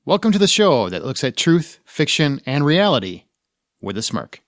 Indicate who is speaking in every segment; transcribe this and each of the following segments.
Speaker 1: Welcome to the show that looks at truth, fiction, and reality with a smirk.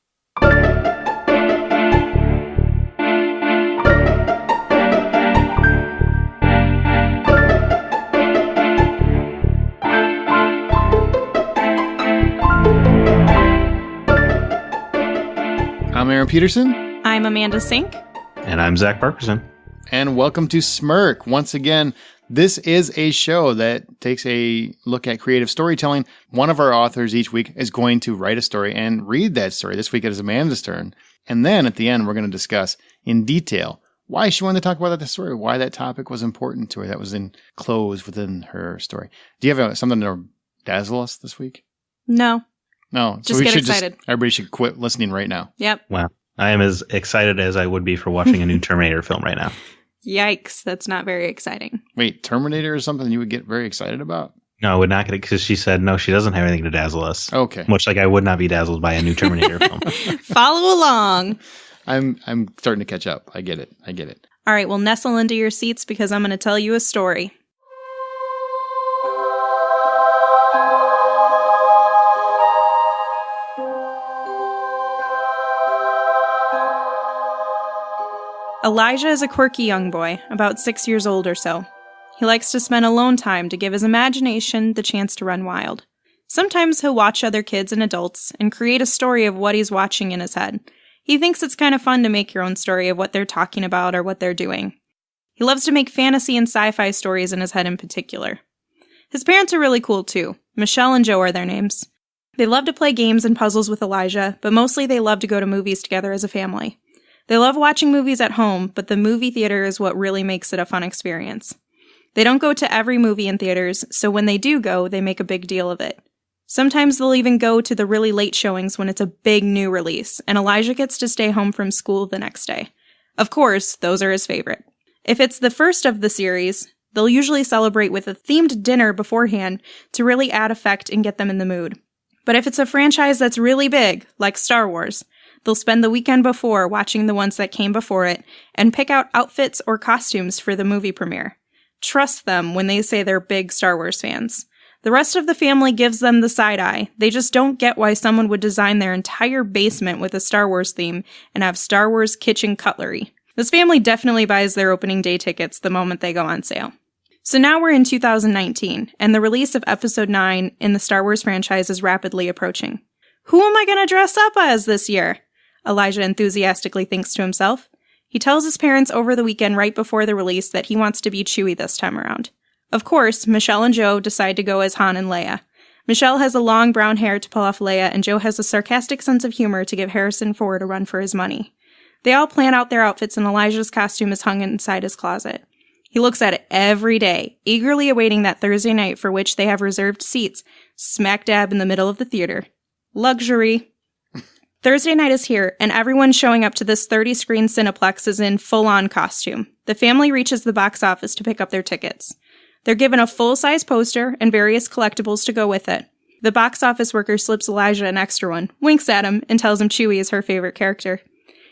Speaker 1: I'm Aaron Peterson.
Speaker 2: I'm Amanda Sink.
Speaker 3: And I'm Zach Parkerson.
Speaker 1: And welcome to Smirk. Once again, this is a show that takes a look at creative storytelling. One of our authors each week is going to write a story and read that story. This week it is Amanda's turn. And then at the end, we're going to discuss in detail why she wanted to talk about that story, why that topic was important to her, that was enclosed within her story. Do you have something to dazzle us this week?
Speaker 2: No.
Speaker 1: No.
Speaker 2: Just get excited.
Speaker 1: Everybody should quit listening right now.
Speaker 2: Yep.
Speaker 3: Wow. I am as excited as I would be for watching a new Terminator film right now.
Speaker 2: Yikes. That's not very exciting.
Speaker 1: Wait, Terminator is something you would get very excited about?
Speaker 3: No, I would not get it because she said, no, she doesn't have anything to dazzle us.
Speaker 1: Okay.
Speaker 3: Much like I would not be dazzled by a new Terminator film.
Speaker 2: Follow along.
Speaker 1: I'm starting to catch up. I get it.
Speaker 2: All right, well, nestle into your seats because I'm going to tell you a story. Elijah is a quirky young boy, about 6 years old or so. He likes to spend alone time to give his imagination the chance to run wild. Sometimes he'll watch other kids and adults and create a story of what he's watching in his head. He thinks it's kind of fun to make your own story of what they're talking about or what they're doing. He loves to make fantasy and sci-fi stories in his head in particular. His parents are really cool too. Michelle and Joe are their names. They love to play games and puzzles with Elijah, but mostly they love to go to movies together as a family. They love watching movies at home, but the movie theater is what really makes it a fun experience. They don't go to every movie in theaters, so when they do go, they make a big deal of it. Sometimes they'll even go to the really late showings when it's a big new release, and Elijah gets to stay home from school the next day. Of course, those are his favorite. If it's the first of the series, they'll usually celebrate with a themed dinner beforehand to really add effect and get them in the mood. But if it's a franchise that's really big, like Star Wars, they'll spend the weekend before watching the ones that came before it and pick out outfits or costumes for the movie premiere. Trust them when they say they're big Star Wars fans. The rest of the family gives them the side eye. They just don't get why someone would design their entire basement with a Star Wars theme and have Star Wars kitchen cutlery. This family definitely buys their opening day tickets the moment they go on sale. So now we're in 2019, and the release of Episode 9 in the Star Wars franchise is rapidly approaching. Who am I going to dress up as this year? Elijah enthusiastically thinks to himself. He tells his parents over the weekend right before the release that he wants to be Chewie this time around. Of course, Michelle and Joe decide to go as Han and Leia. Michelle has a long brown hair to pull off Leia, and Joe has a sarcastic sense of humor to give Harrison Ford a run for his money. They all plan out their outfits, and Elijah's costume is hung inside his closet. He looks at it every day, eagerly awaiting that Thursday night for which they have reserved seats, smack dab in the middle of the theater. Luxury. Thursday night is here, and everyone showing up to this 30-screen Cineplex is in full-on costume. The family reaches the box office to pick up their tickets. They're given a full-size poster and various collectibles to go with it. The box office worker slips Elijah an extra one, winks at him, and tells him Chewie is her favorite character.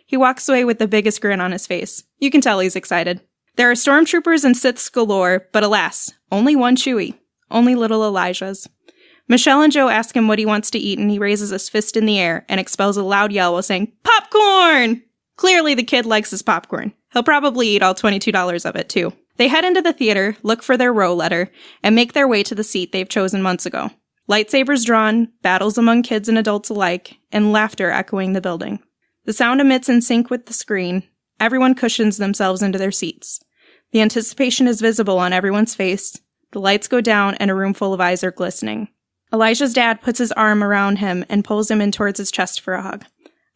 Speaker 2: He walks away with the biggest grin on his face. You can tell he's excited. There are stormtroopers and Siths galore, but alas, only one Chewie. Only little Elijah's. Michelle and Joe ask him what he wants to eat, and he raises his fist in the air and expels a loud yell while saying, "Popcorn!" Clearly, the kid likes his popcorn. He'll probably eat all $22 of it, too. They head into the theater, look for their row letter, and make their way to the seat they've chosen months ago. Lightsabers drawn, battles among kids and adults alike, and laughter echoing the building. The sound emits in sync with the screen. Everyone cushions themselves into their seats. The anticipation is visible on everyone's face. The lights go down, and a room full of eyes are glistening. Elijah's dad puts his arm around him and pulls him in towards his chest for a hug.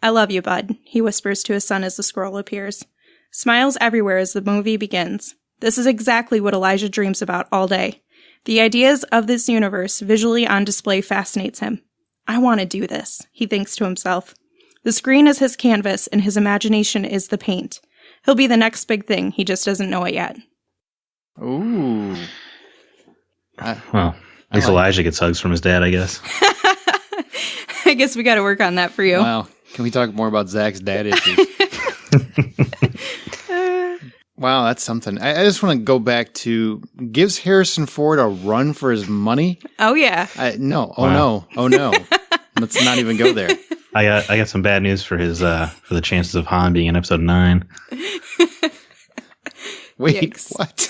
Speaker 2: "I love you, bud," he whispers to his son as the scroll appears. Smiles everywhere as the movie begins. This is exactly what Elijah dreams about all day. The ideas of this universe visually on display fascinates him. "I want to do this," he thinks to himself. The screen is his canvas, and his imagination is the paint. He'll be the next big thing, he just doesn't know it yet.
Speaker 1: Ooh.
Speaker 3: Well, at least Elijah gets hugs from his dad, I guess.
Speaker 2: I guess we got to work on that for you.
Speaker 1: Wow. Can we talk more about Zach's dad issues? Wow, that's something. I just want to go back to gives Harrison Ford a run for his money.
Speaker 2: Oh, yeah.
Speaker 1: No. Oh,
Speaker 3: Wow.
Speaker 1: no. Oh, no. Let's not even go there.
Speaker 3: I got some bad news for his for the chances of Han being in episode 9.
Speaker 1: Wait,
Speaker 2: Yikes.
Speaker 1: what?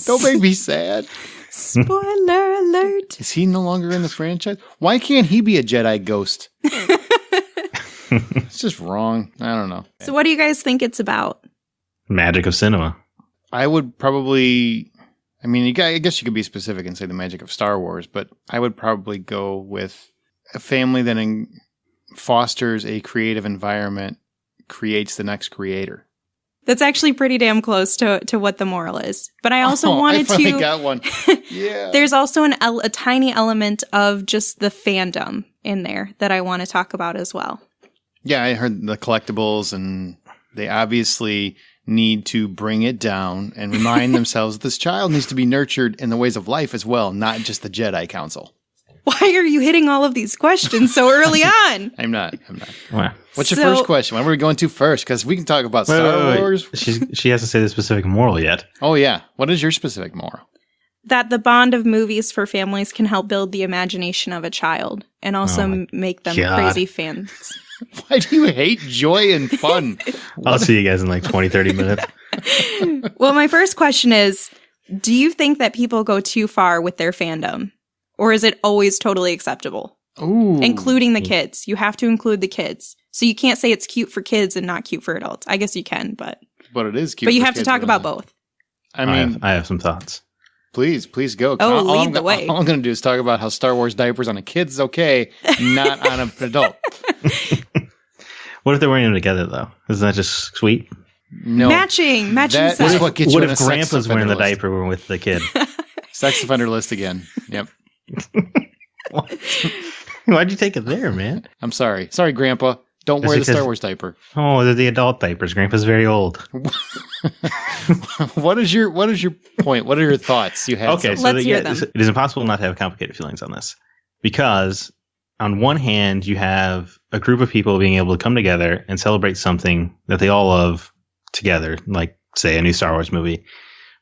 Speaker 1: Don't make me sad.
Speaker 2: Spoiler alert.
Speaker 1: Is he no longer in the franchise? Why can't he be a Jedi ghost? It's just wrong. I don't know.
Speaker 2: So what do you guys think it's about?
Speaker 3: Magic of cinema.
Speaker 1: I would probably, I mean, I guess you could be specific and say the magic of Star Wars, but I would probably go with a family that fosters a creative environment, creates the next creator.
Speaker 2: That's actually pretty damn close to what the moral is. But I also wanted
Speaker 1: I finally
Speaker 2: to...
Speaker 1: got one. Yeah.
Speaker 2: There's also a tiny element of just the fandom in there that I want to talk about as well.
Speaker 1: Yeah, I heard the collectibles, and they obviously need to bring it down and remind themselves that this child needs to be nurtured in the ways of life as well, not just the Jedi Council.
Speaker 2: Why are you hitting all of these questions so early on?
Speaker 1: I'm not.
Speaker 3: Wow.
Speaker 1: What's your first question? What are we going to first? Because we can talk about Star Wars.
Speaker 3: She hasn't said the specific moral yet.
Speaker 1: Oh, yeah. What is your specific moral?
Speaker 2: That the bond of movies for families can help build the imagination of a child and also make them crazy fans.
Speaker 1: Why do you hate joy and fun?
Speaker 3: I'll see you guys in like 20, 30 minutes.
Speaker 2: Well, my first question is, do you think that people go too far with their fandom? Or is it always totally acceptable?
Speaker 1: Ooh.
Speaker 2: Including the kids. You have to include the kids. So you can't say it's cute for kids and not cute for adults. I guess you can, but
Speaker 1: it is cute.
Speaker 2: But you have to talk about both.
Speaker 1: I mean,
Speaker 3: I have some thoughts.
Speaker 1: Please go.
Speaker 2: Oh, lead the way.
Speaker 1: All I'm going to do is talk about how Star Wars diapers on a kid is okay, not on an adult.
Speaker 3: What if they're wearing them together, though? Isn't that just sweet?
Speaker 1: No.
Speaker 2: Matching
Speaker 1: That
Speaker 2: sex.
Speaker 1: is what gets you
Speaker 3: What
Speaker 1: in a
Speaker 3: if
Speaker 1: sex
Speaker 3: Grandpa's wearing the
Speaker 1: offender list.
Speaker 3: diaper with the kid?
Speaker 1: Sex offender list again. Yep.
Speaker 3: Why'd you take it there, man?
Speaker 1: I'm sorry. Sorry, Grandpa. Don't wear the Star Wars diaper.
Speaker 3: Oh, they're the adult diapers. Grandpa's very old.
Speaker 1: What is your point? What are your thoughts? You had
Speaker 3: Okay,
Speaker 1: some.
Speaker 3: so
Speaker 2: Let's hear them.
Speaker 3: it is impossible not to have complicated feelings on this. Because on one hand, you have a group of people being able to come together and celebrate something that they all love together, like, say, a new Star Wars movie.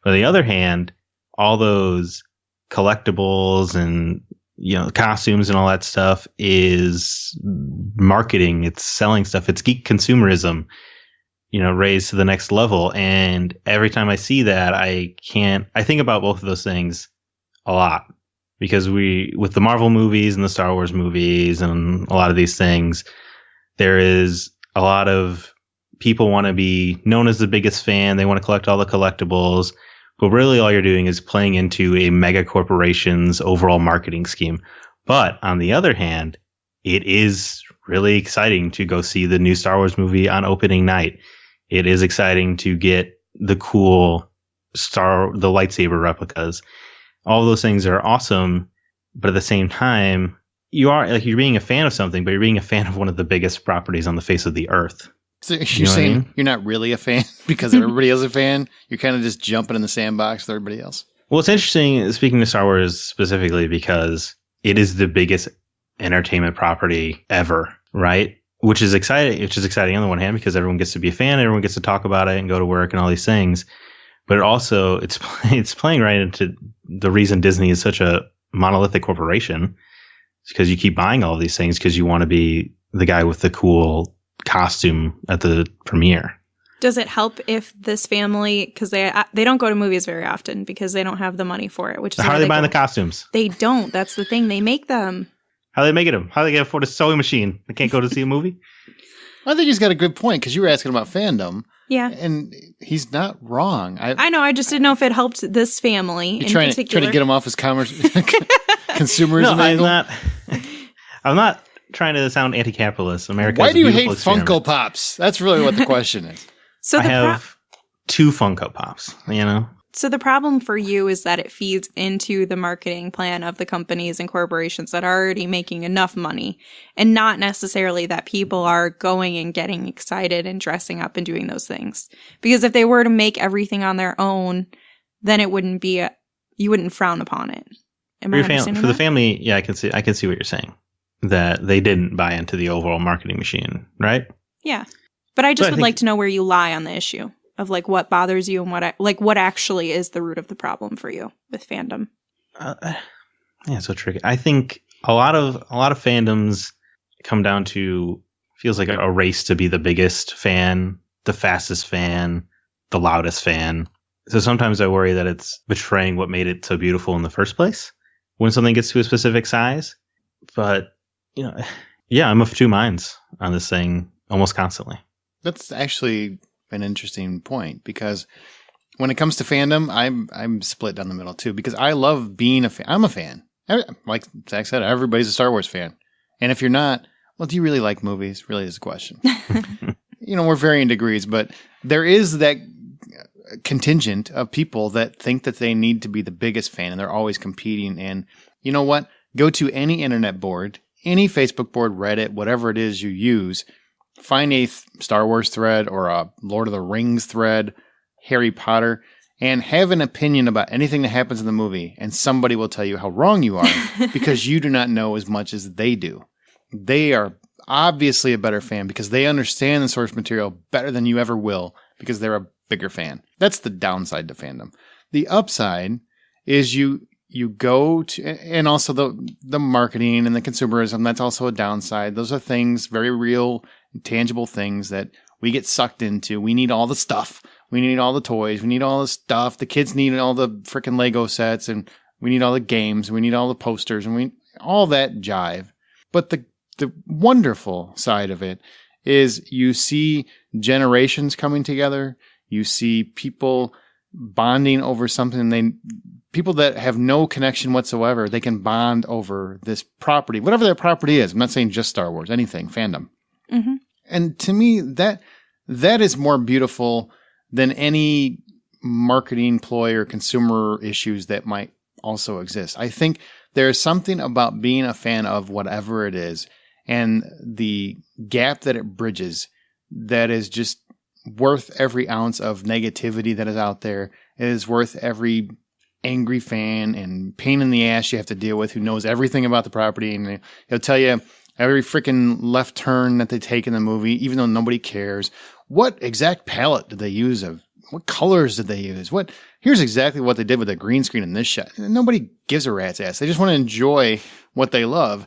Speaker 3: But on the other hand, all those collectibles and costumes and all that stuff is marketing. It's selling stuff. It's geek consumerism, raised to the next level. And every time I see that, I think about both of those things a lot, because with the Marvel movies and the Star Wars movies and a lot of these things, there is a lot of people want to be known as the biggest fan. They want to collect all the collectibles. But really all you're doing is playing into a mega corporation's overall marketing scheme. But on the other hand, it is really exciting to go see the new Star Wars movie on opening night. It is exciting to get the cool the lightsaber replicas. All those things are awesome. But at the same time, you're being a fan of something, but you're being a fan of one of the biggest properties on the face of the earth.
Speaker 1: So you're saying you're not really a fan because everybody else is a fan? You're kind of just jumping in the sandbox with everybody else?
Speaker 3: Well, it's interesting, speaking of Star Wars specifically, because it is the biggest entertainment property ever, right? Which is exciting on the one hand, because everyone gets to be a fan, everyone gets to talk about it and go to work and all these things. But it's playing right into the reason Disney is such a monolithic corporation. It's because you keep buying all of these things because you want to be the guy with the cool costume at the premiere.
Speaker 2: Does it help if this family, because they don't go to movies very often because they don't have the money for it? Which is
Speaker 3: how are they buying the costumes?
Speaker 2: They don't. That's the thing. They make them.
Speaker 3: How are they making them? How do they get afford a sewing machine? They can't go to see a movie?
Speaker 1: I think he's got a good point, because you were asking about fandom.
Speaker 2: Yeah.
Speaker 1: And he's not wrong.
Speaker 2: I know. I just didn't know if it helped this family in
Speaker 1: trying
Speaker 2: particular.
Speaker 1: To get him off his consumerism
Speaker 3: No,
Speaker 1: angle?
Speaker 3: I'm not trying to sound anti-capitalist. America.
Speaker 1: Why do you hate Funko Pops? That's really what the question is.
Speaker 2: So
Speaker 3: I have 2 Funko Pops,
Speaker 2: So the problem for you is that it feeds into the marketing plan of the companies and corporations that are already making enough money, and not necessarily that people are going and getting excited and dressing up and doing those things. Because if they were to make everything on their own, then it wouldn't be you wouldn't frown upon it.
Speaker 3: For the family, yeah, I can see what you're saying. That they didn't buy into the overall marketing machine, right?
Speaker 2: Yeah. But I just would like to know where you lie on the issue. of like what bothers you and what actually is the root of the problem for you with fandom.
Speaker 3: Yeah, it's so tricky. I think a lot of fandoms come down to feels like a race to be the biggest fan, the fastest fan, the loudest fan. So sometimes I worry that it's betraying what made it so beautiful in the first place when something gets to a specific size. But, yeah, I'm of two minds on this thing almost constantly. That's
Speaker 1: actually an interesting point, because when it comes to fandom, I'm split down the middle too, because I love being a fan. I'm a fan. Like Zach said, everybody's a Star Wars fan. And if you're not, well, do you really like movies? Really is a question. We're varying degrees, but there is that contingent of people that think that they need to be the biggest fan, and they're always competing. And you know what? Go to any internet board, any Facebook board, Reddit, whatever it is you use, find a Star Wars thread or a Lord of the Rings thread, Harry Potter, and have an opinion about anything that happens in the movie, and somebody will tell you how wrong you are because you do not know as much as they do. They are obviously a better fan because they understand the source material better than you ever will because they're a bigger fan. That's the downside to fandom. The upside is you go to, and also the marketing and the consumerism, that's also a downside. Those are things, very real, tangible things that we get sucked into. We need all the stuff. We need all the toys. We need all the stuff. The kids need all the freaking Lego sets, and we need all the games. We need all the posters, and all that jive. But the wonderful side of it is you see generations coming together. You see people bonding over something. People that have no connection whatsoever, they can bond over this property, whatever their property is. I'm not saying just Star Wars, anything, fandom. Mm-hmm. And to me, that is more beautiful than any marketing ploy or consumer issues that might also exist. I think there's something about being a fan of whatever it is and the gap that it bridges that is just worth every ounce of negativity that is out there. It is worth every angry fan and pain in the ass you have to deal with who knows everything about the property, and he'll tell you every freaking left turn that they take in the movie, even though nobody cares. What exact palette did they use? What colors did they use? Here's exactly what they did with the green screen in this shot. Nobody gives a rat's ass. They just want to enjoy what they love.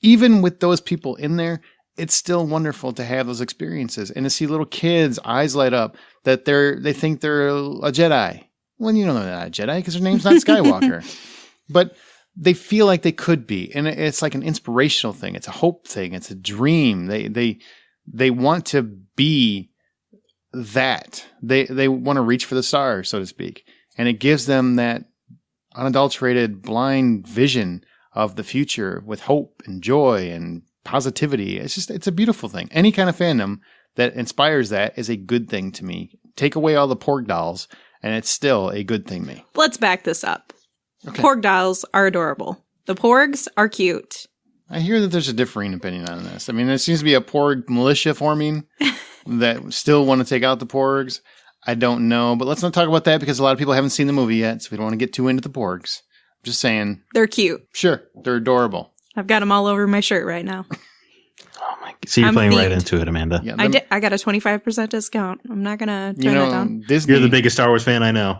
Speaker 1: Even with those people in there, it's still wonderful to have those experiences and to see little kids' eyes light up that they think they're a Jedi. Well, you know they're not a Jedi because their name's not Skywalker. But they feel like they could be. And it's like an inspirational thing. It's a hope thing. It's a dream. They want to be that. They want to reach for the stars, so to speak. And it gives them that unadulterated, blind vision of the future with hope and joy and positivity. It's a beautiful thing. Any kind of fandom that inspires that is a good thing to me. Take away all the Porg dolls, and it's still a good thing to me.
Speaker 2: Let's back this up. Okay. Porg dolls are adorable. The Porgs are cute.
Speaker 1: I hear that there's a differing opinion on this. I mean, there seems to be a Porg militia forming that still want to take out the Porgs. I don't know, but let's not talk about that because a lot of people haven't seen the movie yet, so we don't want to get too into the Porgs. I'm just saying.
Speaker 2: They're cute.
Speaker 1: Sure, they're adorable.
Speaker 2: I've got them all over my shirt right now.
Speaker 3: Oh my! So you're playing right into it, Amanda.
Speaker 2: Yeah, I got a 25% discount. I'm not going to turn that down.
Speaker 1: Disney,
Speaker 3: you're the biggest Star Wars fan I know.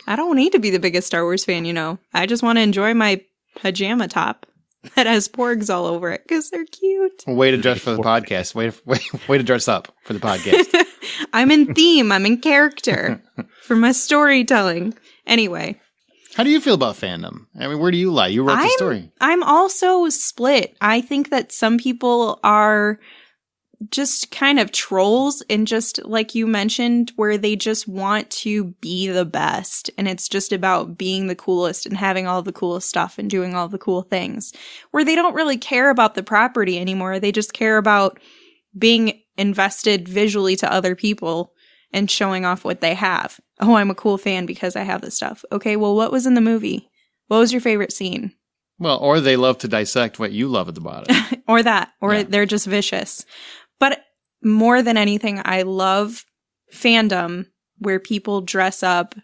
Speaker 2: I don't need to be the biggest Star Wars fan, I just want to enjoy my pajama top that has Porgs all over it because they're cute.
Speaker 1: Way to dress for the podcast. Way to dress up for the podcast.
Speaker 2: I'm in theme. I'm in character for my storytelling. Anyway.
Speaker 1: How do you feel about fandom? I mean, where do you lie? You wrote the story.
Speaker 2: I'm also split. I think that some people are just kind of trolls and just like you mentioned, where they just want to be the best. And it's just about being the coolest and having all the coolest stuff and doing all the cool things, where they don't really care about the property anymore. They just care about being invested visually to other people and showing off what they have. Oh, I'm a cool fan because I have this stuff. Okay, well, what was in the movie? What was your favorite scene?
Speaker 1: Well, or they love to dissect what you love at the bottom.
Speaker 2: Or that. Or they're just vicious. But more than anything, I love fandom where people dress up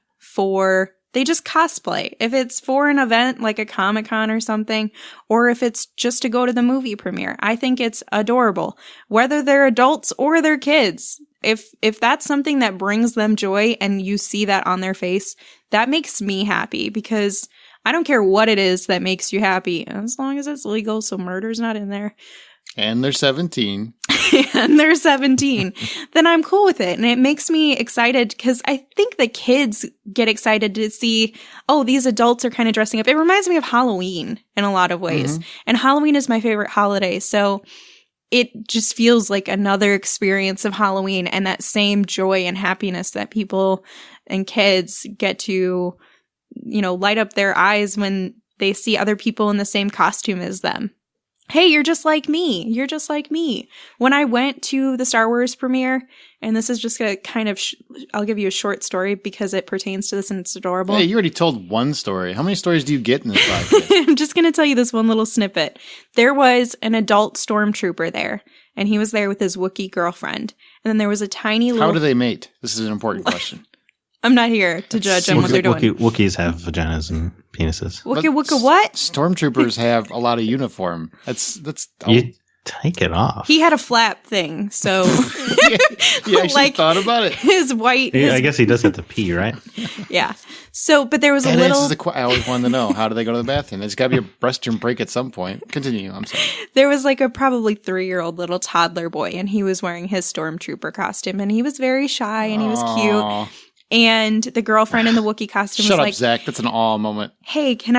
Speaker 2: they just cosplay. If it's for an event like a Comic-Con or something, or if it's just to go to the movie premiere, I think it's adorable. Whether they're adults or they're kids, if that's something that brings them joy and you see that on their face, that makes me happy, because I don't care what it is that makes you happy, as long as it's legal, so murder's not in there.
Speaker 1: And they're 17.
Speaker 2: And they're 17. Then I'm cool with it. And it makes me excited because I think the kids get excited to see, oh, these adults are kind of dressing up. It reminds me of Halloween in a lot of ways. Mm-hmm. And Halloween is my favorite holiday. So it just feels like another experience of Halloween, and that same joy and happiness that people and kids get to, light up their eyes when they see other people in the same costume as them. Hey, you're just like me. You're just like me. When I went to the Star Wars premiere, and this is just going to kind of, I'll give you a short story because it pertains to this and it's adorable.
Speaker 1: Hey, you already told one story. How many stories do you get in this podcast?
Speaker 2: I'm just going to tell you this one little snippet. There was an adult stormtrooper there, and he was there with his Wookiee girlfriend. And then there was a tiny little...
Speaker 1: How do they mate? This is an important question.
Speaker 2: I'm not here to judge them what they're doing.
Speaker 3: Wookiees have vaginas and penises.
Speaker 2: Wooka what?
Speaker 1: Stormtroopers have a lot of uniform. That's
Speaker 3: you take it off.
Speaker 2: He had a flap thing, so
Speaker 1: you actually thought about it.
Speaker 2: His white.
Speaker 3: I guess he does have to pee, right?
Speaker 2: Yeah. So, but there was
Speaker 1: that
Speaker 2: a little.
Speaker 1: Answers I always wanted to know, how do they go to the bathroom? There's got to be a restroom break at some point. Continue. I'm sorry.
Speaker 2: There was like a probably 3-year-old little toddler boy, and he was wearing his stormtrooper costume, and he was very shy, and he was cute. And the girlfriend in the Wookiee costume
Speaker 1: Shut
Speaker 2: was
Speaker 1: up,
Speaker 2: like,
Speaker 1: Zach. That's an awe moment.
Speaker 2: Hey, can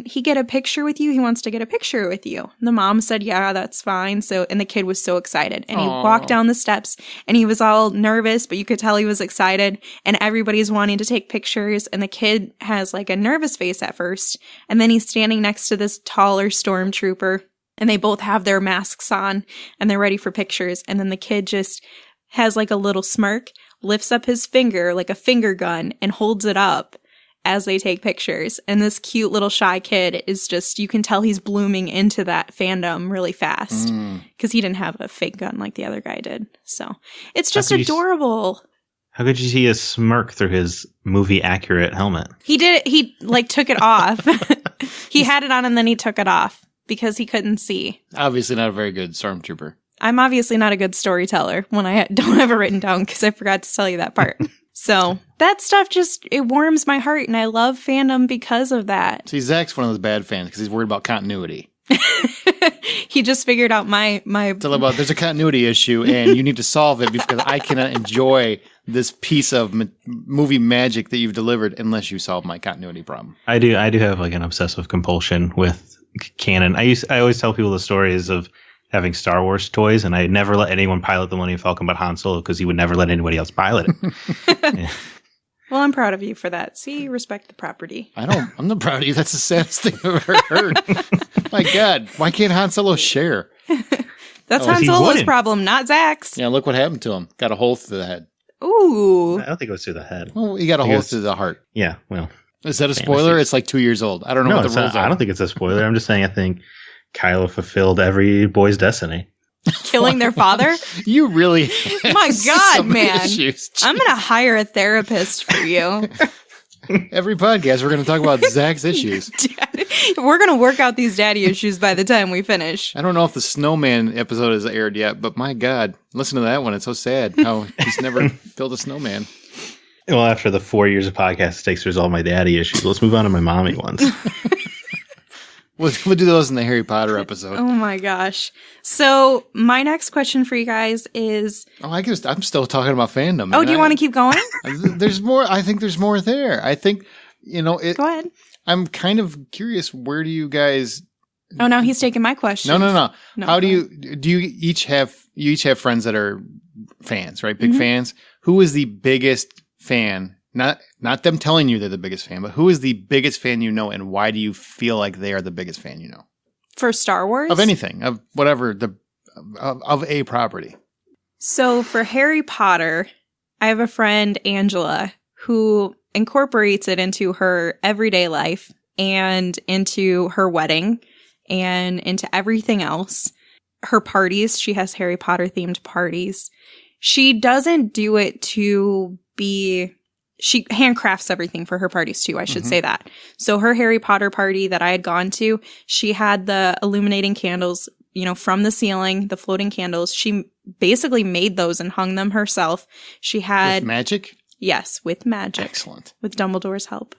Speaker 2: he get a picture with you? He wants to get a picture with you. And the mom said, yeah, that's fine. So, and the kid was so excited. And he walked down the steps, and he was all nervous, but you could tell he was excited. And everybody's wanting to take pictures. And the kid has like a nervous face at first. And then he's standing next to this taller stormtrooper, and they both have their masks on, and they're ready for pictures. And then the kid just has like a little smirk, lifts up his finger like a finger gun, and holds it up as they take pictures. And this cute little shy kid is just, you can tell he's blooming into that fandom really fast because he didn't have a fake gun like the other guy did. So it's just adorable.
Speaker 3: How could you see a smirk through his movie accurate helmet?
Speaker 2: He did it. He like took it off. He had it on and then he took it off because he couldn't see.
Speaker 1: Obviously not a very good stormtrooper.
Speaker 2: I'm obviously not a good storyteller when I don't have it written down because I forgot to tell you that part. So that stuff just, it warms my heart, and I love fandom because of that.
Speaker 1: See, Zach's one of those bad fans because he's worried about continuity.
Speaker 2: He just figured out my...
Speaker 1: Tell about there's a continuity issue and you need to solve it because I cannot enjoy this piece of movie magic that you've delivered unless you solve my continuity problem.
Speaker 3: I do have like an obsessive compulsion with canon. I always tell people the stories of having Star Wars toys, and I never let anyone pilot the Millennium Falcon but Han Solo because he would never let anybody else pilot it. Yeah.
Speaker 2: Well, I'm proud of you for that. See, respect the property.
Speaker 1: I'm not proud of you. That's the saddest thing I've ever heard. My God, why can't Han Solo share?
Speaker 2: That's Han Solo's problem, not Zach's.
Speaker 1: Yeah, look what happened to him. Got a hole through the head.
Speaker 2: Ooh.
Speaker 3: I don't think it goes through the head.
Speaker 1: Well, he got a hole through the heart.
Speaker 3: Yeah, well.
Speaker 1: Is that a spoiler? It's like 2 years old. I don't know what the rules are.
Speaker 3: I don't think it's a spoiler. I'm just saying I think Kylo fulfilled every boy's destiny.
Speaker 2: Killing their father?
Speaker 1: You really
Speaker 2: My God, man.
Speaker 1: Issues.
Speaker 2: I'm going to hire a therapist for you.
Speaker 1: Every podcast, we're going to talk about Zach's issues.
Speaker 2: We're going to work out these daddy issues by the time we finish.
Speaker 1: I don't know if the snowman episode has aired yet, but my God, listen to that one. It's so sad how he's never built a snowman.
Speaker 3: Well, after the 4 years of podcast it takes to resolve my daddy issues, let's move on to my mommy ones.
Speaker 1: We'll do those in the Harry Potter episode.
Speaker 2: Oh my gosh. So my next question for you guys is...
Speaker 1: I'm still talking about fandom.
Speaker 2: Oh, do you want to keep going?
Speaker 1: There's more. I think there's more there. I think, Go
Speaker 2: ahead.
Speaker 1: I'm kind of curious, where do you guys...
Speaker 2: Oh, now he's taking my question.
Speaker 1: No. How do you each have friends that are fans, right? Big fans. Who is the biggest fan? Not them telling you they're the biggest fan, but who is the biggest fan you know, and why do you feel like they are the biggest fan you know?
Speaker 2: For Star Wars?
Speaker 1: Of anything, of whatever, of a property.
Speaker 2: So for Harry Potter, I have a friend, Angela, who incorporates it into her everyday life and into her wedding and into everything else. Her parties, she has Harry Potter themed parties. She doesn't do it to be... She handcrafts everything for her parties too, I should say that. So her Harry Potter party that I had gone to, she had the illuminating candles, from the ceiling, the floating candles. She basically made those and hung them herself. She had...
Speaker 1: With magic?
Speaker 2: Yes, with magic.
Speaker 1: Excellent.
Speaker 2: With Dumbledore's help.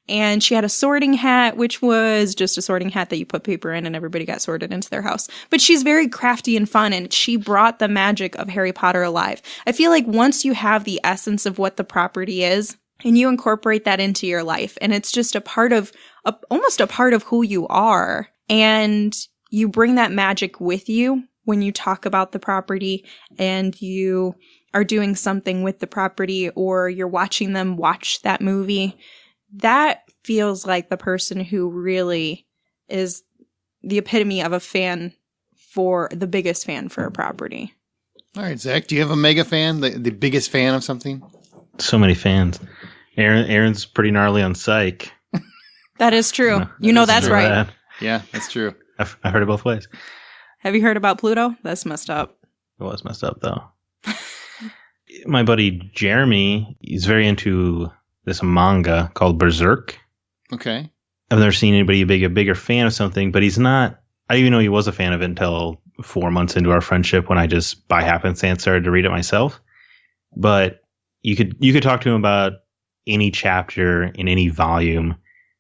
Speaker 2: And she had a sorting hat, which was just a sorting hat that you put paper in and everybody got sorted into their house. But she's very crafty and fun, and she brought the magic of Harry Potter alive. I feel like once you have the essence of what the property is, and you incorporate that into your life, and it's just almost a part of who you are, and you bring that magic with you when you talk about the property, and you are doing something with the property, or you're watching them watch that movie, that feels like the person who really is the epitome of a fan for the biggest fan for a property.
Speaker 1: All right, Zach, do you have a mega fan, the biggest fan of something?
Speaker 3: So many fans. Aaron's pretty gnarly on Psych.
Speaker 2: That is true. That's right.
Speaker 3: That.
Speaker 1: Yeah, that's true.
Speaker 3: I've heard it both ways.
Speaker 2: Have you heard about Pluto? That's messed up.
Speaker 3: It was messed up, though. My buddy Jeremy, he's very into this manga called Berserk.
Speaker 1: Okay.
Speaker 3: I've never seen anybody be a bigger fan of something, but he's not. I didn't even know he was a fan of it until 4 months into our friendship when I just by happenstance started to read it myself. But you could talk to him about any chapter in any volume,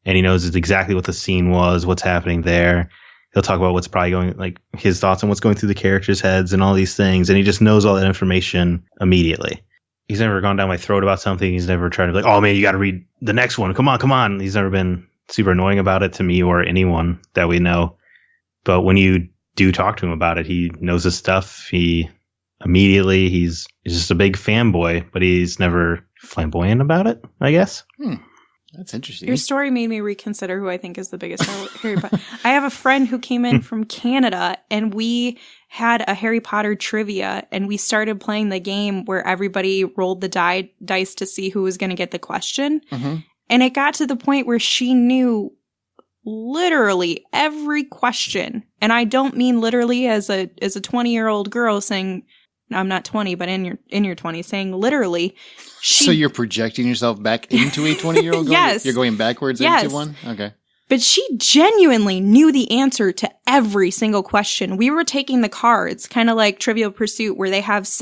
Speaker 3: and he knows exactly what the scene was, what's happening there. He'll talk about what's probably going, like his thoughts on what's going through the characters' heads and all these things, and he just knows all that information immediately. He's never gone down my throat about something. He's never tried to be like, oh man, you got to read the next one. Come on. He's never been super annoying about it to me or anyone that we know. But when you do talk to him about it, he knows his stuff. He's just a big fanboy, but he's never flamboyant about it, I guess.
Speaker 1: That's interesting.
Speaker 2: Your story made me reconsider who I think is the biggest Harry Potter. I have a friend who came in from Canada, and we had a Harry Potter trivia, and we started playing the game where everybody rolled the dice to see who was going to get the question. Mm-hmm. And it got to the point where she knew literally every question. And I don't mean literally as a 20-year-old girl saying, no, I'm not 20, but in your 20s, saying literally.
Speaker 1: So you're projecting yourself back into a 20-year-old girl?
Speaker 2: Yes.
Speaker 1: You're going backwards into one? Okay.
Speaker 2: But she genuinely knew the answer to every single question. We were taking the cards, kind of like Trivial Pursuit, where they have 5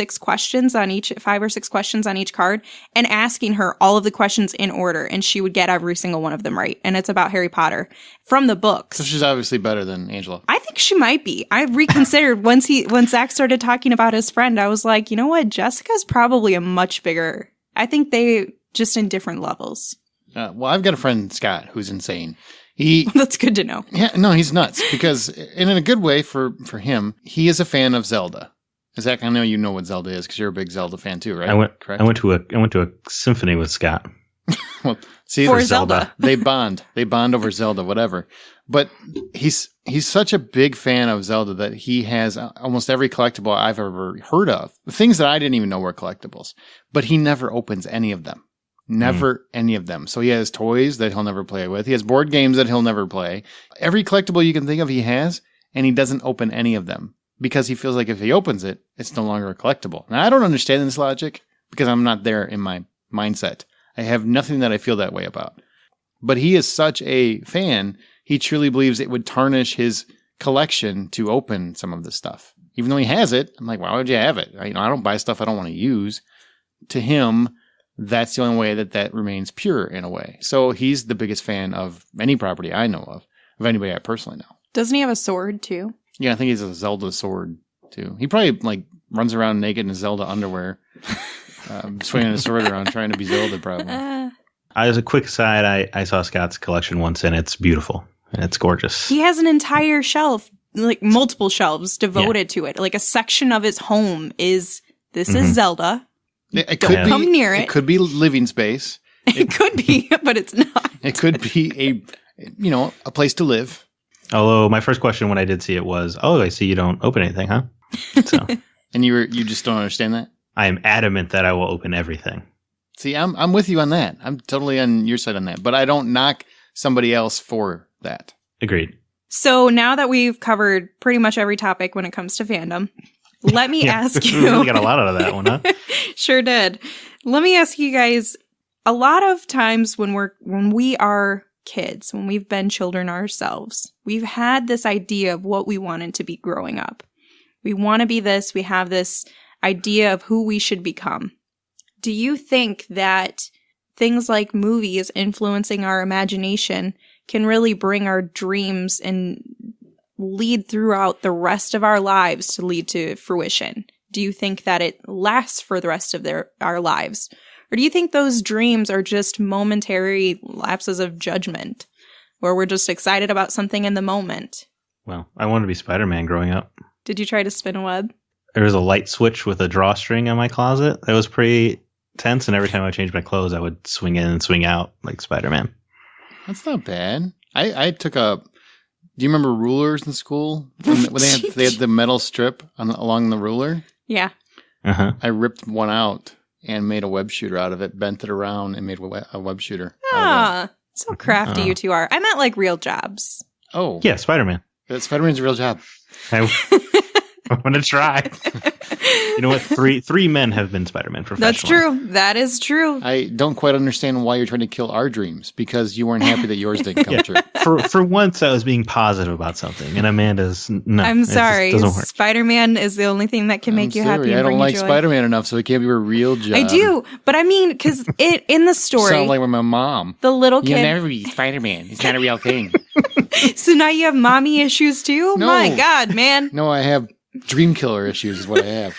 Speaker 2: or 6 questions on each card, and asking her all of the questions in order, and she would get every single one of them right. And it's about Harry Potter from the books.
Speaker 1: So she's obviously better than Angela.
Speaker 2: I think she might be. I reconsidered once Zach started talking about his friend. I was like, you know what? Jessica's probably a much bigger. I think they just in different levels.
Speaker 1: Well, I've got a friend, Scott, who's insane.
Speaker 2: That's good to know.
Speaker 1: Yeah, no, he's nuts because, and in a good way for him, he is a fan of Zelda. Zach, I know you know what Zelda is because you're a big Zelda fan too, right?
Speaker 3: I went to a symphony with Scott.
Speaker 1: Well, see,
Speaker 2: for Zelda.
Speaker 1: They bond over Zelda, whatever. But he's such a big fan of Zelda that he has almost every collectible I've ever heard of. Things that I didn't even know were collectibles, but he never opens any of them. Never any of them. So he has toys that he'll never play with. He has board games that he'll never play. Every collectible you can think of he has, and he doesn't open any of them because he feels like if he opens it, it's no longer a collectible. Now, I don't understand this logic because I'm not there in my mindset. I have nothing that I feel that way about. But he is such a fan, he truly believes it would tarnish his collection to open some of this stuff. Even though he has it, I'm like, why would you have it? I don't buy stuff I don't want to use. To him, that's the only way that remains pure in a way. So he's the biggest fan of any property I know of anybody I personally know.
Speaker 2: Doesn't he have a sword too?
Speaker 1: Yeah, I think he has a Zelda sword too. He probably runs around naked in his Zelda underwear, swinging a sword around trying to be Zelda probably.
Speaker 3: As a quick aside, I saw Scott's collection once and it's beautiful and it's gorgeous.
Speaker 2: He has an entire shelf, multiple shelves devoted to it. Like a section of his home is Zelda.
Speaker 1: It could be,
Speaker 2: come near it.
Speaker 1: It could be living space.
Speaker 2: It could be, but it's not.
Speaker 1: It could be a place to live.
Speaker 3: Although my first question when I did see it was, "Oh, I see you don't open anything, huh?" So,
Speaker 1: and you just don't understand that?
Speaker 3: I am adamant that I will open everything.
Speaker 1: See, I'm with you on that. I'm totally on your side on that, but I don't knock somebody else for that.
Speaker 3: Agreed.
Speaker 2: So now that we've covered pretty much every topic when it comes to fandom, let me ask you.
Speaker 3: We really got a lot out of that one, huh?
Speaker 2: Sure did. Let me ask you guys, a lot of times when we are kids, when we've been children ourselves, we've had this idea of what we wanted to be growing up. We want to be this. We have this idea of who we should become. Do you think that things like movies influencing our imagination can really bring our dreams and lead throughout the rest of our lives to lead to fruition? Do you think that it lasts for the rest of our lives? Or do you think those dreams are just momentary lapses of judgment where we're just excited about something in the moment?
Speaker 3: Well, I wanted to be Spider-Man growing up.
Speaker 2: Did you try to spin a web?
Speaker 3: There was a light switch with a drawstring in my closet. That was pretty tense, and every time I changed my clothes, I would swing in and swing out like Spider-Man.
Speaker 1: That's not bad. I took do you remember rulers in school? When they had the metal strip along the ruler?
Speaker 2: Yeah.
Speaker 3: Uh-huh.
Speaker 1: I ripped one out and made a web shooter out of it, bent it around, and made a web shooter.
Speaker 2: Ah, so crafty you two are. I meant like real jobs.
Speaker 1: Oh.
Speaker 3: Yeah, Spider-Man.
Speaker 1: Spider-Man's a real job.
Speaker 3: I want to try. You know what? Three men have been Spider-Man professionally.
Speaker 2: That's true. That is true.
Speaker 1: I don't quite understand why you're trying to kill our dreams, because you weren't happy that yours didn't come true.
Speaker 3: For once, I was being positive about something, and Amanda's no.
Speaker 2: I'm sorry.
Speaker 3: Doesn't work.
Speaker 2: Spider-Man is the only thing that can make you happy. And
Speaker 1: I don't
Speaker 2: bring
Speaker 1: like
Speaker 2: you joy.
Speaker 1: Spider-Man enough, so it can't be a real job.
Speaker 2: I do, but I mean, because in the story,
Speaker 1: Sound like my mom.
Speaker 2: the little
Speaker 1: You'll
Speaker 2: kid.
Speaker 1: never be Spider-Man. It's not a real thing.
Speaker 2: So now you have mommy issues too.
Speaker 1: No.
Speaker 2: My God, man.
Speaker 1: No, I have dream killer issues. Is what I have.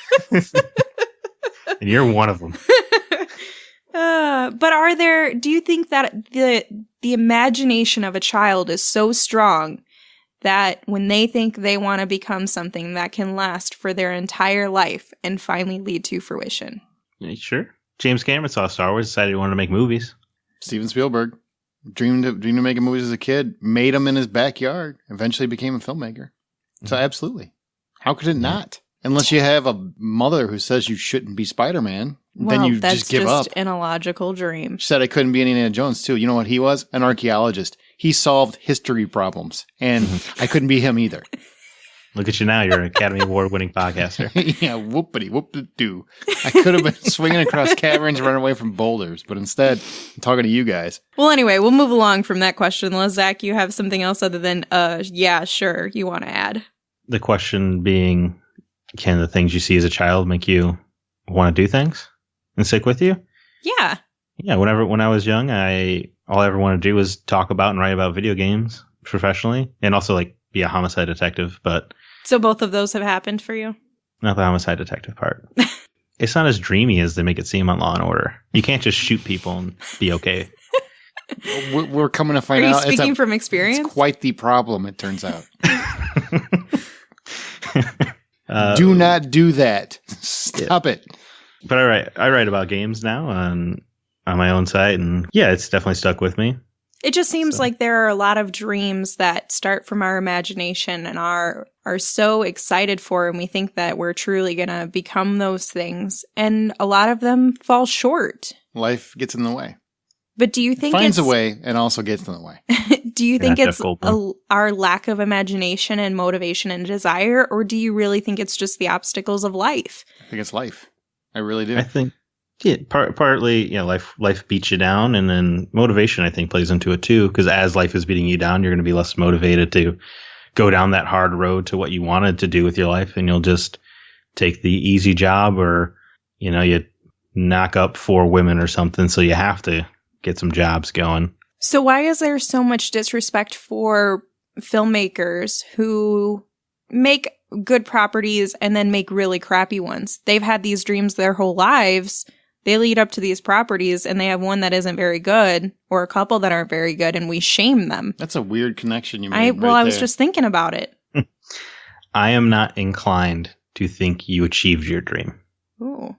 Speaker 3: And you're one of them.
Speaker 2: But do you think that the imagination of a child is so strong that when they think they want to become something that can last for their entire life and finally lead to fruition?
Speaker 3: Yeah, sure. James Cameron saw Star Wars, decided he wanted to make movies.
Speaker 1: Steven Spielberg dreamed of making movies as a kid, made them in his backyard, eventually became a filmmaker. So absolutely. How could it not? Unless you have a mother who says you shouldn't be Spider-Man, then you just give up.
Speaker 2: That's just an illogical dream.
Speaker 1: She said I couldn't be Indiana Jones too. You know what he was? An archaeologist. He solved history problems, and I couldn't be him either.
Speaker 3: Look at you now. You're an Academy Award-winning podcaster.
Speaker 1: Yeah, whoopity-whoop-de-doo. I could have been swinging across caverns, running away from boulders, but instead, I'm talking to you guys.
Speaker 2: Well, anyway, we'll move along from that question. Unless, Zach, you have something else other than, yeah, sure, you want to add.
Speaker 3: The question being, can the things you see as a child make you want to do things and stick with you?
Speaker 2: Yeah.
Speaker 3: Yeah, when I was young, all I ever wanted to do was talk about and write about video games professionally, and also like be a homicide detective, but...
Speaker 2: So both of those have happened for you?
Speaker 3: Not the homicide detective part. It's not as dreamy as they make it seem on Law & Order. You can't just shoot people and be okay.
Speaker 1: We're coming to find
Speaker 2: out.
Speaker 1: out.
Speaker 2: Are you speaking from experience?
Speaker 1: It's quite the problem, it turns out. Do not do that. Stop it.
Speaker 3: But I write about games now on my own site, and yeah, it's definitely stuck with me.
Speaker 2: It just seems like there are a lot of dreams that start from our imagination and are so excited for, and we think that we're truly going to become those things. And a lot of them fall short.
Speaker 1: Life gets in the way.
Speaker 2: But do you think
Speaker 1: finds a way and also gets in the way?
Speaker 2: Do you think it's our lack of imagination and motivation and desire, or do you really think it's just the obstacles of life?
Speaker 1: I think it's life. I really do.
Speaker 3: I think partly, life beats you down, and then motivation, I think, plays into it too. Because as life is beating you down, you're going to be less motivated to go down that hard road to what you wanted to do with your life, and you'll just take the easy job, or you knock up 4 women or something, so you have to get some jobs going.
Speaker 2: So why is there so much disrespect for filmmakers who make good properties and then make really crappy ones? They've had these dreams their whole lives. They lead up to these properties and they have one that isn't very good or a couple that aren't very good, and we shame them.
Speaker 1: That's a weird connection you made.
Speaker 2: I was just thinking about it.
Speaker 3: I am not inclined to think you achieved your dream.
Speaker 2: Ooh.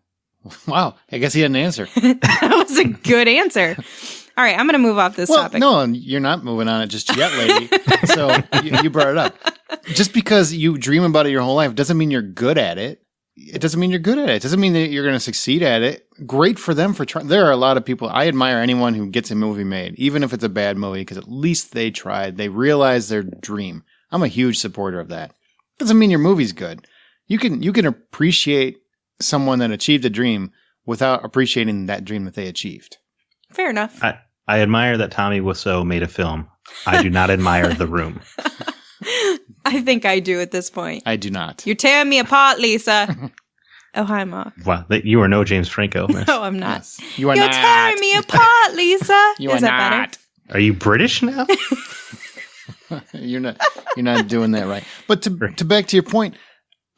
Speaker 1: Wow. I guess he had an answer.
Speaker 2: That was a good answer. All right, I'm going to move off this topic.
Speaker 1: No, you're not moving on it just yet, lady. So you brought it up. Just because you dream about it your whole life doesn't mean you're good at it. It doesn't mean you're good at it. It doesn't mean that you're going to succeed at it. Great for them for trying. There are a lot of people. I admire anyone who gets a movie made, even if it's a bad movie, because at least they tried. They realized their dream. I'm a huge supporter of that. Doesn't mean your movie's good. You can appreciate someone that achieved a dream without appreciating that dream that they achieved.
Speaker 2: Fair enough.
Speaker 3: I admire that Tommy Wiseau made a film. I do not admire The Room.
Speaker 2: I think I do at this point.
Speaker 1: I do not.
Speaker 2: You're tearing me apart, Lisa. Oh, hi, Mark.
Speaker 3: Wow, you are no James Franco. Miss.
Speaker 2: No, I'm not.
Speaker 1: Yes. You are
Speaker 2: You're
Speaker 1: not.
Speaker 2: tearing me apart, Lisa.
Speaker 1: You
Speaker 2: Is
Speaker 1: are
Speaker 2: that
Speaker 1: not.
Speaker 2: better?
Speaker 3: Are you British now?
Speaker 1: You're not doing that right. But to back to your point,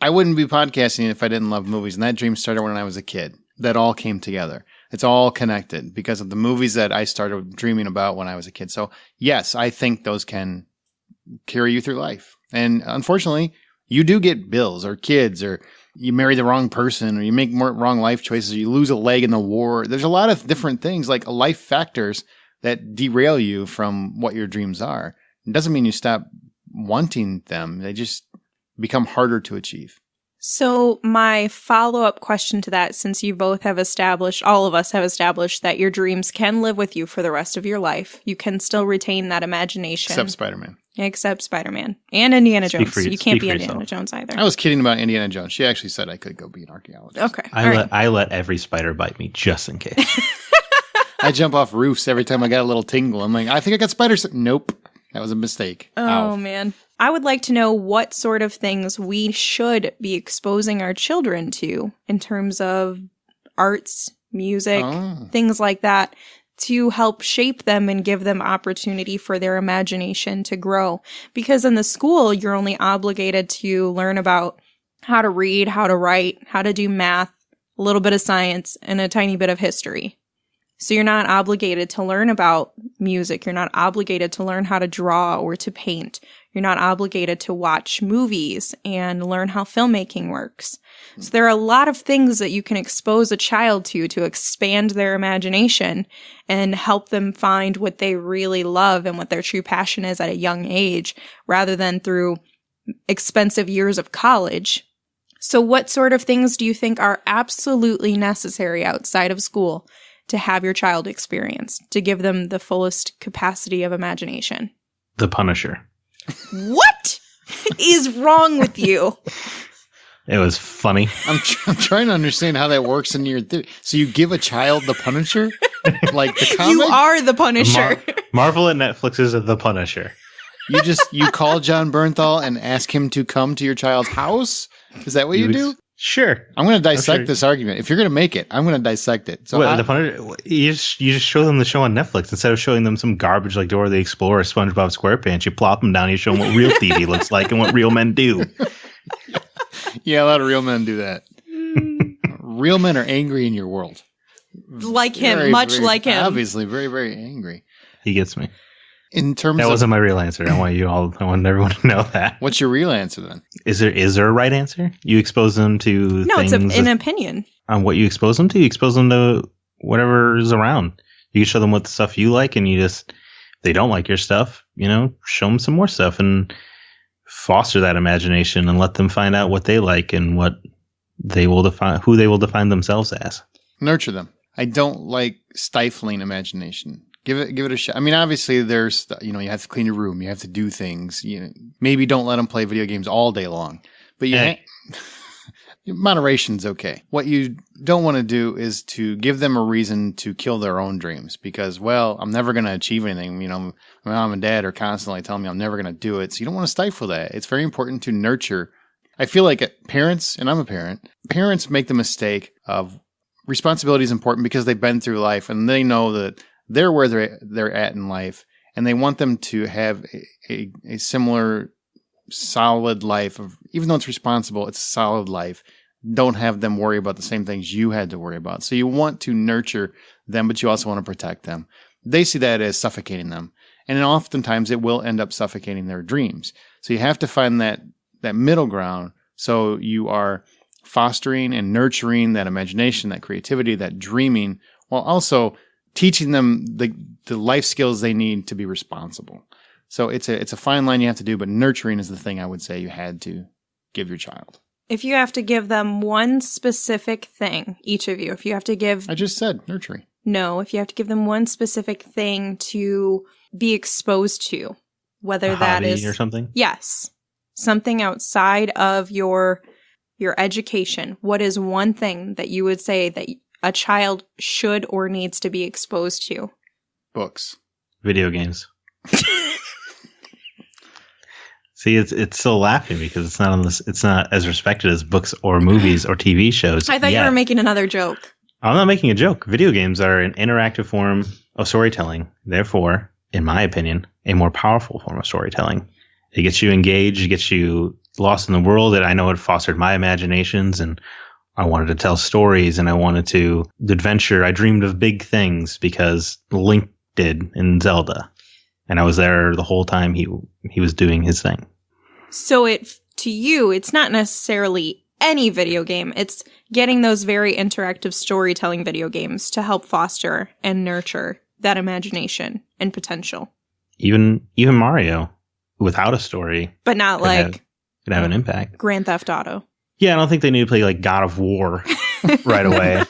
Speaker 1: I wouldn't be podcasting if I didn't love movies. And that dream started when I was a kid. That all came together. It's all connected because of the movies that I started dreaming about when I was a kid. So yes, I think those can carry you through life. And unfortunately, you do get bills or kids, or you marry the wrong person, or you make more wrong life choices, or you lose a leg in the war. There's a lot of different things, like life factors, that derail you from what your dreams are. It doesn't mean you stop wanting them. They just become harder to achieve.
Speaker 2: So my follow-up question to that, since you both have established, all of us have established that your dreams can live with you for the rest of your life. You can still retain that imagination.
Speaker 1: Except Spider-Man.
Speaker 2: Except Spider-Man. And Indiana Jones.
Speaker 3: You
Speaker 2: You can't be
Speaker 3: for
Speaker 2: Indiana
Speaker 3: yourself.
Speaker 2: Jones either.
Speaker 1: I was kidding about Indiana Jones. She actually said I could go be an archaeologist.
Speaker 2: Okay. All right.
Speaker 3: I let every spider bite me just in case.
Speaker 1: I jump off roofs every time I got a little tingle. I'm like, I think I got spiders. Nope. That was a mistake.
Speaker 2: Oh,
Speaker 1: Ow.
Speaker 2: man. I would like to know what sort of things we should be exposing our children to in terms of arts, music, things like that, to help shape them and give them opportunity for their imagination to grow. Because in the school, you're only obligated to learn about how to read, how to write, how to do math, a little bit of science, and a tiny bit of history. So you're not obligated to learn about music. You're not obligated to learn how to draw or to paint. You're not obligated to watch movies and learn how filmmaking works. So there are a lot of things that you can expose a child to expand their imagination and help them find what they really love and what their true passion is at a young age, rather than through expensive years of college. So what sort of things do you think are absolutely necessary outside of school to have your child experience, to give them the fullest capacity of imagination?
Speaker 3: The Punisher.
Speaker 2: What is wrong with you?
Speaker 3: It was funny.
Speaker 1: I'm trying to understand how that works in your theory. So you give a child the Punisher? Like the comic?
Speaker 2: You are the Punisher.
Speaker 3: Marvel and Netflix is The Punisher.
Speaker 1: You call John Bernthal and ask him to come to your child's house? Is that what you do?
Speaker 3: Sure.
Speaker 1: I'm going to dissect this argument. If you're going to make it, I'm going to dissect it. So
Speaker 3: the Punisher, you just show them the show on Netflix instead of showing them some garbage like Dora the Explorer, SpongeBob SquarePants. You plop them down. You show them what real TV looks like and what real men do.
Speaker 1: Yeah, a lot of real men do that. Real men are angry in your world.
Speaker 2: Like him, much like him.
Speaker 1: Obviously, very, very angry.
Speaker 3: He gets me.
Speaker 1: In terms
Speaker 3: That
Speaker 1: of,
Speaker 3: wasn't my real answer. I want everyone to know that.
Speaker 1: What's your real answer then?
Speaker 3: Is there a right answer? You expose them to
Speaker 2: No,
Speaker 3: things
Speaker 2: it's an opinion.
Speaker 3: on what you expose them to. You expose them to whatever is around. You can show them what the stuff you like, and if they don't like your stuff, show them some more stuff and foster that imagination and let them find out what they like and what they will define, who they will define themselves as.
Speaker 1: Nurture them. I don't like stifling imagination. Give it a shot. I mean, obviously, there's you have to clean your room. You have to do things. Maybe don't let them play video games all day long. But moderation's okay. What you don't want to do is to give them a reason to kill their own dreams because, I'm never going to achieve anything. My mom and dad are constantly telling me I'm never going to do it. So you don't want to stifle that. It's very important to nurture. I feel like parents, and I'm a parent, parents make the mistake of responsibility is important because they've been through life and they know that they're where they're at in life, and they want them to have a similar solid life. Even though it's responsible, it's a solid life. Don't have them worry about the same things you had to worry about. So you want to nurture them, but you also want to protect them. They see that as suffocating them, and then oftentimes it will end up suffocating their dreams. So you have to find that middle ground. So you are fostering and nurturing that imagination, that creativity, that dreaming, while also teaching them the life skills they need to be responsible. So it's a fine line you have to do, but nurturing is the thing I would say you had to give your child.
Speaker 2: If you have to give them one specific thing, each of you, if you have to give...
Speaker 1: I just said nurturing.
Speaker 2: No, if you have to give them one specific thing to be exposed to, whether that is...
Speaker 3: or something?
Speaker 2: Yes. Something outside of your education. What is one thing that you would say that a child should or needs to be exposed to?
Speaker 1: Books.
Speaker 3: Video games. See, it's still laughing because it's not on this. It's not as respected as books or movies or TV shows.
Speaker 2: I thought you were making another joke.
Speaker 3: I'm not making a joke. Video games are an interactive form of storytelling. Therefore, in my opinion, a more powerful form of storytelling. It gets you engaged. It gets you lost in the world. And I know it fostered my imaginations, and I wanted to tell stories, and I wanted to adventure. I dreamed of big things because Link did in Zelda. And I was there the whole time he was doing his thing. So
Speaker 2: to you, it's not necessarily any video game. It's getting those very interactive storytelling video games to help foster and nurture that imagination and potential.
Speaker 3: Even Mario, without a story,
Speaker 2: but not like
Speaker 3: could have an impact.
Speaker 2: Grand Theft Auto.
Speaker 3: Yeah, I don't think they need to play like God of War right away.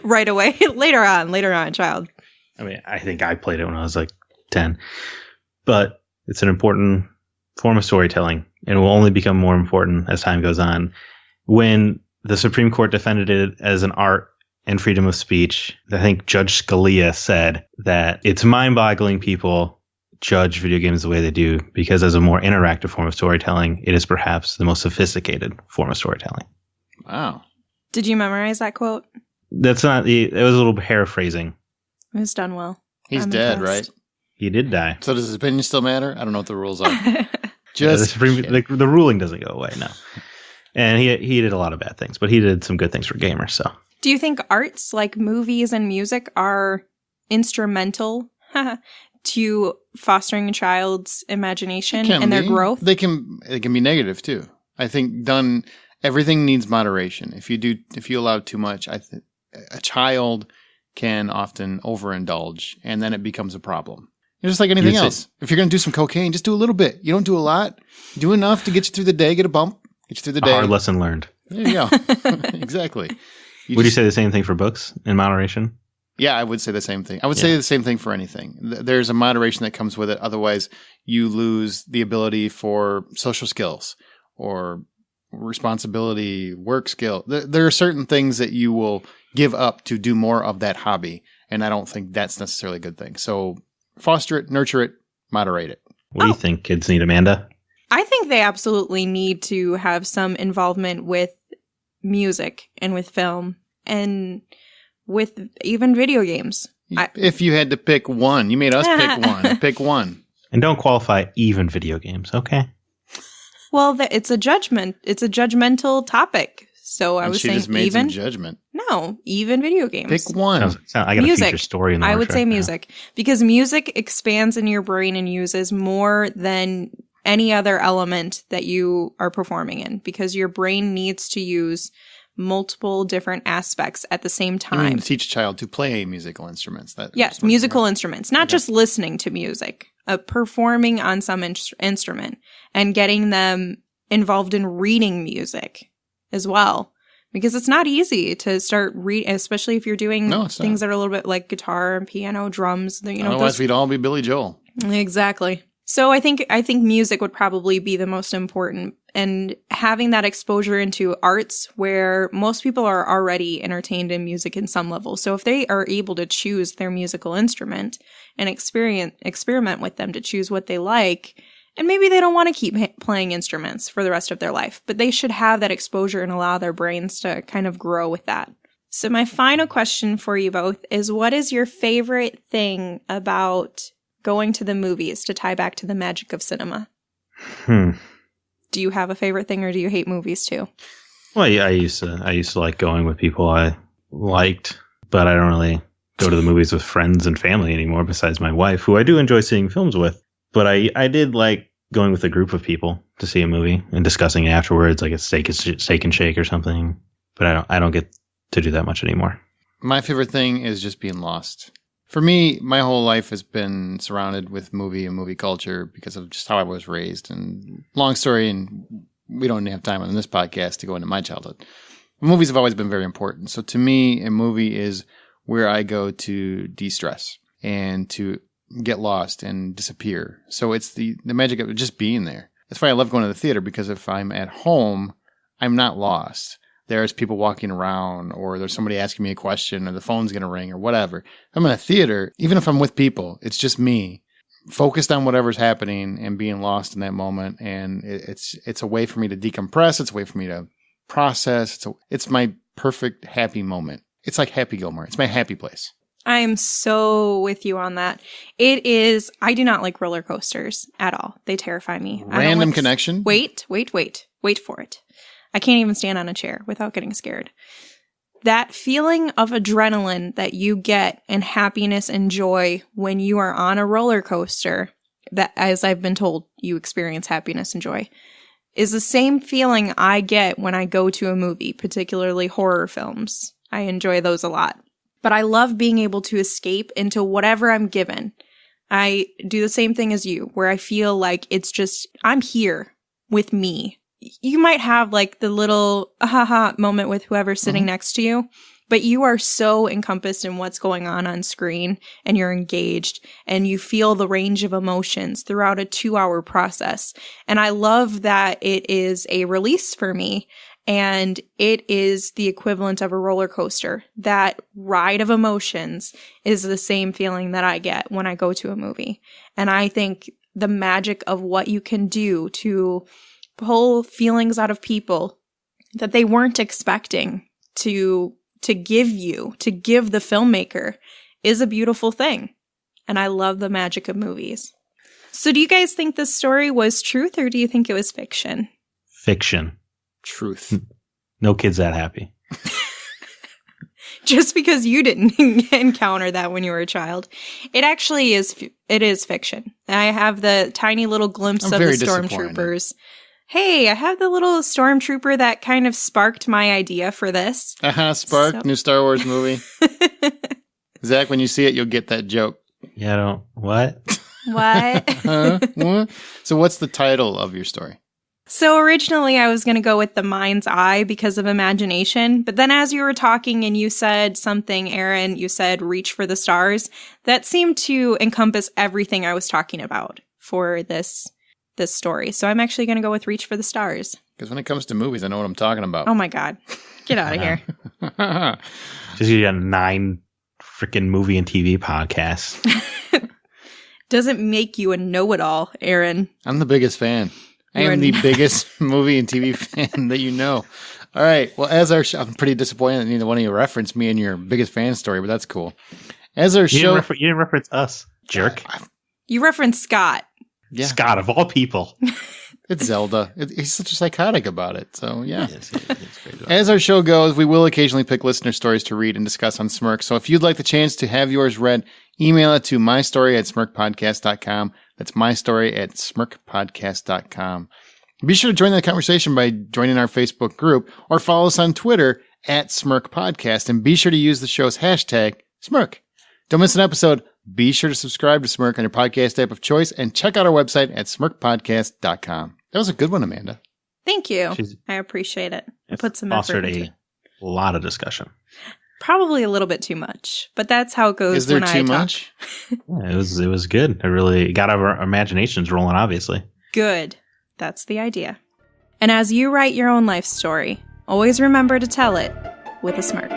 Speaker 2: Right away. Later on, child.
Speaker 3: I mean, I think I played it when I was like 10. But it's an important form of storytelling, and it will only become more important as time goes on. When the Supreme Court defended it as an art and freedom of speech, I think Judge Scalia said that it's mind-boggling people judge video games the way they do, because as a more interactive form of storytelling, it is perhaps the most sophisticated form of storytelling.
Speaker 1: Wow.
Speaker 2: Did you memorize that quote?
Speaker 3: It was a little paraphrasing.
Speaker 2: It was done well.
Speaker 1: He's dead,
Speaker 2: impressed.
Speaker 1: right?
Speaker 3: He did die.
Speaker 1: So does his opinion still matter? I don't know what the rules are.
Speaker 3: The ruling doesn't go away, no. And he did a lot of bad things, but he did some good things for gamers. So,
Speaker 2: do you think arts like movies and music are instrumental to fostering a child's imagination and their growth?
Speaker 1: They can be negative too. I think everything needs moderation. If you allow too much, a child can often overindulge, and then it becomes a problem. It's just like anything else. If you're going to do some cocaine, just do a little bit. You don't do a lot. Do enough to get you through the day, get a bump, get you through the day.
Speaker 3: A hard lesson learned.
Speaker 1: There you go. Exactly.
Speaker 3: Would you say the same thing for books in moderation?
Speaker 1: Yeah, I would say the same thing. I would say the same thing for anything. There's a moderation that comes with it. Otherwise, you lose the ability for social skills or responsibility, work skill. There are certain things that you will give up to do more of that hobby, and I don't think that's necessarily a good thing. So foster it, nurture it, moderate it.
Speaker 3: What do you think kids need, Amanda?
Speaker 2: I think they absolutely need to have some involvement with music and with film and with even video games.
Speaker 1: If you had to pick one, you made us pick one. Pick one.
Speaker 3: And don't qualify even video games, okay?
Speaker 2: Well, it's a judgment. It's a judgmental topic. So I was saying
Speaker 1: just made
Speaker 2: even
Speaker 1: some judgment.
Speaker 2: No, even video games.
Speaker 1: Pick one.
Speaker 3: I got
Speaker 2: music.
Speaker 3: A future story in the
Speaker 2: I would say
Speaker 3: now.
Speaker 2: music, because music expands in your brain and uses more than any other element that you are performing in, because your brain needs to use multiple different aspects at the same time.
Speaker 1: To teach a child to play musical instruments.
Speaker 2: Yes, musical instruments, not just listening to music, performing on some instrument and getting them involved in reading music as well. Because it's not easy to start reading, especially if you're doing things that are a little bit like guitar and piano, drums.
Speaker 1: Otherwise, we'd all be Billy Joel.
Speaker 2: Exactly. So I think music would probably be the most important, and having that exposure into arts where most people are already entertained in music in some level. So if they are able to choose their musical instrument and experiment with them to choose what they like, and maybe they don't want to keep playing instruments for the rest of their life, but they should have that exposure and allow their brains to kind of grow with that. So my final question for you both is, what is your favorite thing about going to the movies, to tie back to the magic of cinema? Do you have a favorite thing, or do you hate movies too?
Speaker 3: Well, yeah, I used to like going with people I liked, but I don't really go to the movies with friends and family anymore, besides my wife, who I do enjoy seeing films with. But I did like going with a group of people to see a movie and discussing it afterwards, like a steak and shake or something. But I don't get to do that much anymore. My
Speaker 1: favorite thing is just being lost. For me, my whole life has been surrounded with movie and movie culture because of just how I was raised. And long story, and we don't have time on this podcast to go into my childhood. Movies have always been very important. So to me, a movie is where I go to de-stress and to get lost and disappear. So it's the magic of just being there. That's why I love going to the theater, because if I'm at home, I'm not lost. There's people walking around, or there's somebody asking me a question, or the phone's going to ring, or whatever. If I'm in a theater, even if I'm with people, it's just me. focused on whatever's happening and being lost in that moment. And it's a way for me to decompress. It's a way for me to process. It's my perfect happy moment. It's like Happy Gilmore. It's my happy place.
Speaker 2: I am so with you on that. It is, I do not like roller coasters at all. They terrify me.
Speaker 1: Random connection?
Speaker 2: Wait for it. I can't even stand on a chair without getting scared. That feeling of adrenaline that you get and happiness and joy when you are on a roller coaster, that, as I've been told, you experience happiness and joy, is the same feeling I get when I go to a movie, particularly horror films. I enjoy those a lot. But I love being able to escape into whatever I'm given. I do the same thing as you, where I feel like it's just, I'm here with me. You might have like the little ha moment with whoever's sitting next to you, but you are so encompassed in what's going on screen, and you're engaged, and you feel the range of emotions throughout a 2-hour process. And I love that it is a release for me. And it is the equivalent of a roller coaster. That ride of emotions is the same feeling that I get when I go to a movie. And I think the magic of what you can do to pull feelings out of people that they weren't expecting to give the filmmaker, is a beautiful thing. And I love the magic of movies. So do you guys think this story was truth, or do you think it was fiction?
Speaker 3: Fiction.
Speaker 1: Truth.
Speaker 3: No kid's that happy.
Speaker 2: Just because you didn't encounter that when you were a child. It actually is, it is fiction. I have the tiny little glimpse of the stormtroopers. Hey, I have the little stormtrooper that kind of sparked my idea for this.
Speaker 1: Spark, new Star Wars movie. Zach, when you see it, you'll get that joke.
Speaker 3: Yeah, I don't. What?
Speaker 2: What?
Speaker 1: What? So what's the title of your story?
Speaker 2: So originally I was going to go with The Mind's Eye because of imagination. But then as you were talking and you said something, Aaron, you said reach for the stars. That seemed to encompass everything I was talking about for this story. So I'm actually going to go with reach for the stars.
Speaker 1: Because when it comes to movies, I know what I'm talking about.
Speaker 2: Oh my God. Get out of here.
Speaker 3: Just you got 9 freaking movie and TV podcasts.
Speaker 2: Doesn't make you a know-it-all, Aaron.
Speaker 1: I'm the biggest fan. I am the biggest movie and TV fan that you know. All right. Well, as our show, I'm pretty disappointed that neither one of you referenced me in your biggest fan story, but that's cool. As our show,
Speaker 3: you didn't reference us, jerk.
Speaker 2: You referenced Scott.
Speaker 1: Yeah.
Speaker 3: Scott of all people.
Speaker 1: It's Zelda. He's such a psychotic about it. So yeah. As our show goes, we will occasionally pick listener stories to read and discuss on Smirk. So if you'd like the chance to have yours read, email it to mystory@smirkpodcast.com. That's mystory@smirkpodcast.com. Be sure to join the conversation by joining our Facebook group or follow us on Twitter @SmirkPodcast, and be sure to use the show's hashtag Smirk. Don't miss an episode. Be sure to subscribe to Smirk on your podcast app of choice and check out our website at smirkpodcast.com. That was a good one, Amanda.
Speaker 2: Thank you. I appreciate it. I put some effort into it.
Speaker 3: A lot of discussion.
Speaker 2: Probably a little bit too much, but that's how it goes.
Speaker 1: Is there
Speaker 2: when
Speaker 1: too
Speaker 2: I
Speaker 1: much?
Speaker 3: Yeah, it was good. It really got our imaginations rolling, obviously.
Speaker 2: Good. That's the idea. And as you write your own life story, always remember to tell it with a smirk.